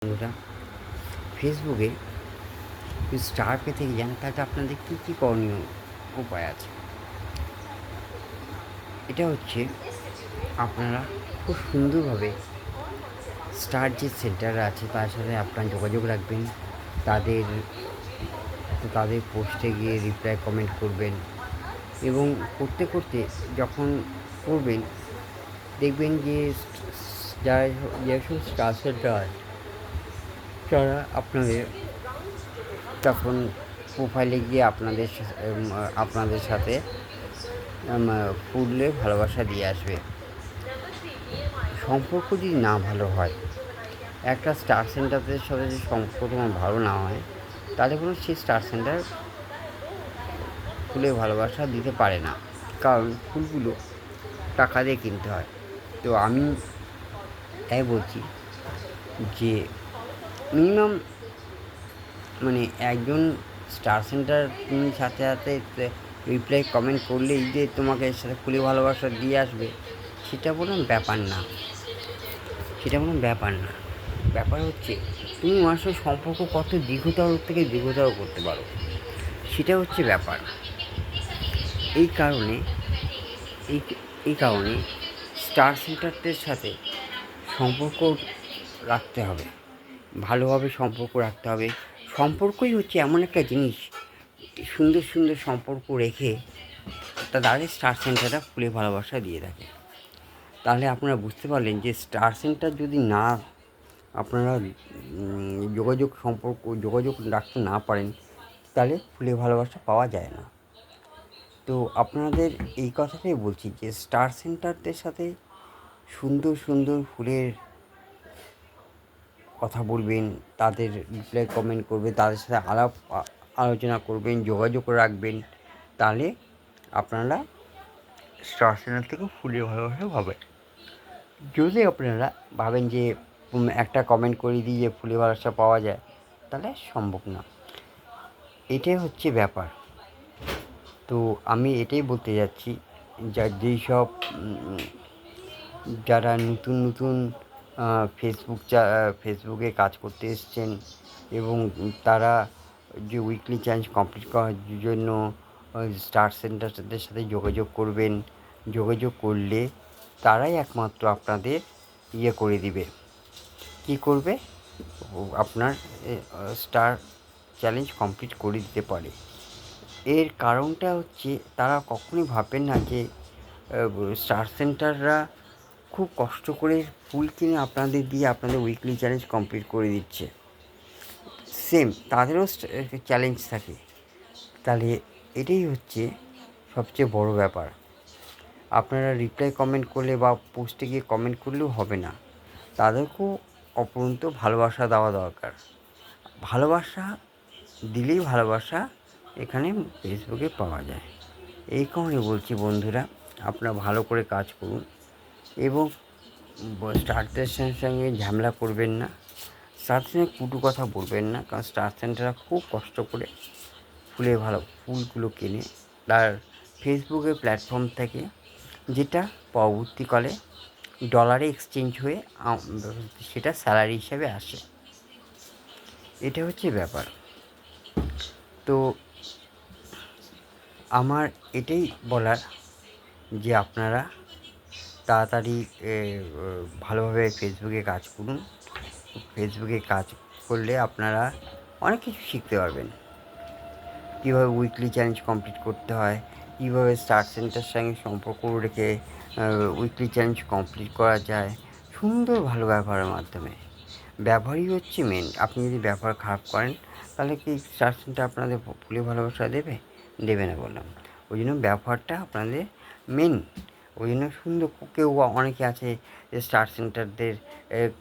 বন্ধুরা, ফেসবুকে স্টার পেতে জানেন তাহলে আপনাদের কী কী করণীয় উপায় আছে। এটা হচ্ছে আপনারা খুব সুন্দরভাবে স্টার যে সেন্টার আছে তার সাথে আপনার যোগাযোগ রাখবেন। তাদের তাদের পোস্টে গিয়ে রিপ্লাই কমেন্ট করবেন এবং করতে করতে যখন করবেন দেখবেন যে যারা যেসব স্টার সেন্টার আছে তারা আপনাদের তখন প্রোফাইলে গিয়ে আপনাদের সাথে ফুললে ভালোবাসা দিয়ে আসবে। সম্পর্ক যদি না ভালো হয়, একটা স্টার সেন্টারের সাথে যদি সম্পর্ক তোমার ভালো না হয়, তাহলে কোনো সেই স্টার সেন্টার ফুলে ভালোবাসা দিতে পারে না, কারণ ফুলগুলো টাকা দিয়ে কিনতে হয়। তো আমি তাই বলছি যে মিনিমাম একজন স্টার সেন্টার তুমি সাথে সাথে রিপ্লাই কমেন্ট করলেই যে তোমাকে সাথে ফুলে ভালোবাসা দিয়ে আসবে, সেটা কোনো ব্যাপার না। ব্যাপার হচ্ছে তুমি মানুষের সম্পর্ক কত দীর্ঘতর থেকে দীর্ঘতর করতে পারো, সেটা হচ্ছে ব্যাপার। এই কারণে এই এই কারণে স্টার সেন্টারদের সাথে সম্পর্ক রাখতে হবে, ভালোভাবে সম্পর্ক রাখতে হবে। সম্পর্কই হচ্ছে এমন একটা জিনিস, সুন্দর সুন্দর সম্পর্ক রেখে তাদের স্টার সেন্টারটা ফুলে ভালোবাসা দিয়ে থাকে। তাহলে আপনারা বুঝতে পারলেন যে স্টার সেন্টার যদি না আপনারা যোগাযোগ রাখতে না পারেন, তাহলে ফুলে ভালোবাসা পাওয়া যায় না। তো আপনাদের এই কথাটাই বলছি যে স্টার সেন্টারদের সাথে সুন্দর সুন্দর ফুলের কথা বলবেন, তাদের রিপ্লাই কমেন্ট করবেন, তাদের সাথে আলোচনা করবেন, যোগাযোগ রাখবেন। তাহলে আপনারা স্টার সেন্টার থেকে ফুলের ভালোবাসা পাবেন। যদি আপনারা ভাবেন যে একটা কমেন্ট করে দিয়ে ফুলের ভালোবাসা পাওয়া যায়, তাহলে সম্ভব না। এটাই হচ্ছে ব্যাপার। তো আমি এটাই বলতে যাচ্ছি, যেই সব যারা নতুন ফেসবুকে কাজ করতে এসছেন এবং তারা যে উইকলি চ্যালেঞ্জ কমপ্লিট করার জন্য স্টার সেন্টারদের সাথে যোগাযোগ করবেন। যোগাযোগ করলে তারাই একমাত্র আপনাদের করে দিবে। কী করবে? আপনার স্টার চ্যালেঞ্জ কমপ্লিট করে দিতে পারে। এর কারণটা হচ্ছে তারা কখনোই ভাববেন না যে স্টার সেন্টাররা খুব কষ্ট করে ফুল কিনে আপনাদের দিয়ে আপনাদের উইকলি চ্যালেঞ্জ কমপ্লিট করে দিচ্ছে। সেম তাদেরও চ্যালেঞ্জ থাকে। তাহলে এটাই হচ্ছে সবচেয়ে বড় ব্যাপার। আপনারা রিপ্লাই কমেন্ট করলে বা পোস্টে গিয়ে কমেন্ট করলেও হবে না, তাদেরকেও অপরন্ত ভালোবাসা দেওয়া দরকার। ভালোবাসা দিলেই ভালোবাসা এখানে ফেসবুকে পাওয়া যায়। এই কারণে বলছি বন্ধুরা, আপনারা ভালো করে কাজ করুন এবং স্টারদের সঙ্গে ঝামেলা করবেন না, স্টার সঙ্গে কুটু কথা বলবেন না, কারণ স্টার সেন্টাররা খুব কষ্ট করে ফুলগুলো কেনে তার ফেসবুকের প্ল্যাটফর্ম থেকে, যেটা পরবর্তীকালে ডলারে এক্সচেঞ্জ হয়ে সেটা স্যালারি হিসাবে আসে। এটা হচ্ছে ব্যাপার। তো আমার এটাই বলার যে আপনারা তাড়াতাড়ি ভালোভাবে ফেসবুকে কাজ করুন। ফেসবুকে কাজ করলে আপনারা অনেক কিছু শিখতে পারবেন। কীভাবে উইকলি চ্যালেঞ্জ কমপ্লিট করতে হয়, কীভাবে স্টার সেন্টারের সঙ্গে সম্পর্ক রেখে উইকলি চ্যালেঞ্জ কমপ্লিট করা যায় সুন্দর ভালো ব্যবহারের মাধ্যমে। ব্যবহারই হচ্ছে মেন। আপনি যদি ব্যবহার খারাপ করেন, তাহলে কি স্টার সেন্টার আপনাদের ফুলে ভালোবাসা দেবে না বললাম। ওই জন্য ব্যবহারটা আপনাদের মেন। ওই জন্য সুন্দর কেউ অনেকে আছে যে স্টার সেন্টারদের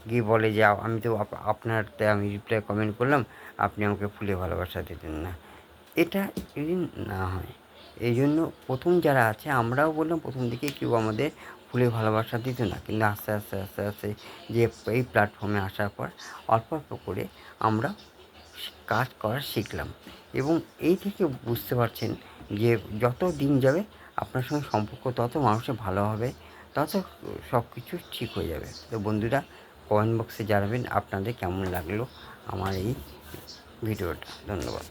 গিয়ে বলে যে আমি তো আপনারতে আমি রিপ্লাই কমেন্ট করলাম, আপনি আমাকে ফুলে ভালোবাসা দিতেন না। এটা যদি না হয়, এই জন্য প্রথম যারা আছে, আমরাও বললাম প্রথম দিকে কেউ আমাদের ফুলে ভালোবাসা দিত না, কিন্তু আস্তে আস্তে আস্তে আস্তে যে এই প্ল্যাটফর্মে আসার পর অল্প অল্প করে আমরা কাজ করা শিখলাম এবং এই থেকে বুঝতে পারছেন যে যত দিন যাবে আপনার সঙ্গে সম্পর্ক তত মানুষের ভালো হবে, তত সব কিছু ঠিক হয়ে যাবে। তো বন্ধুরা, কমেন্ট বক্সে জানাবেন আপনাদের কেমন লাগলো আমার এই ভিডিওটা। ধন্যবাদ।